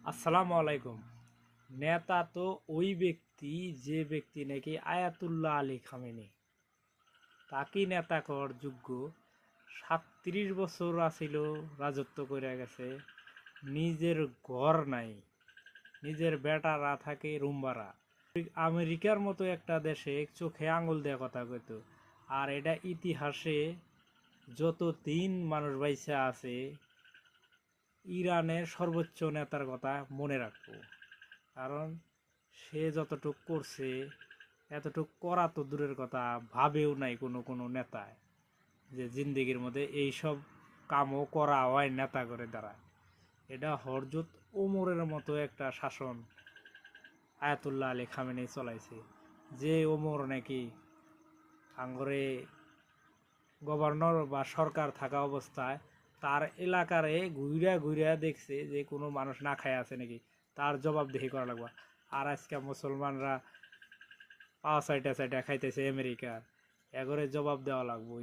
আসসালামু আলাইকুম। নেতা তো ওই ব্যক্তি যে ব্যক্তি নাকি আয়াতুল্লাহ আলী খামেনি তাকে নেতা কর যোগ্য। ৩৭ বছর আছিল, রাজত্ব করে গেছে, নিজের ঘর নাই, নিজের বেটারা থাকে রুমবারা। আমেরিকার মতো একটা দেশে চোখে আঙুল দেওয়া কথা কইতো। আর এটা ইতিহাসে যত দিন মানুষ বাইসা আছে ইরানের সর্বোচ্চ নেতার কথা মনে রাখবো। কারণ সে যতটুক করছে এতটুক করা তো দূরের কথা, ভাবেও নাই কোনো কোনো নেতায় যে জিন্দিগির মধ্যে এইসব কামও করা হয় নেতা করে দ্বারা। এটা হরজত ওমরের মতো একটা শাসন আয়াতুল্লাহ আলী খামেনি চলাইছে। যে ওমর নাকি আঙ্গরে গভর্নর বা সরকার থাকা অবস্থায় তার এলাকারে ঘুইরা ঘুইরা দেখছে যে কোনো মানুষ না খায় আছে নাকি, তার জবাবদিহি করা লাগবে। আর আজকে মুসলমানরা পাওয়া সাইটা সাইটা খাইতেছে আমেরিকার, এগরে জবাব দেওয়া লাগবো।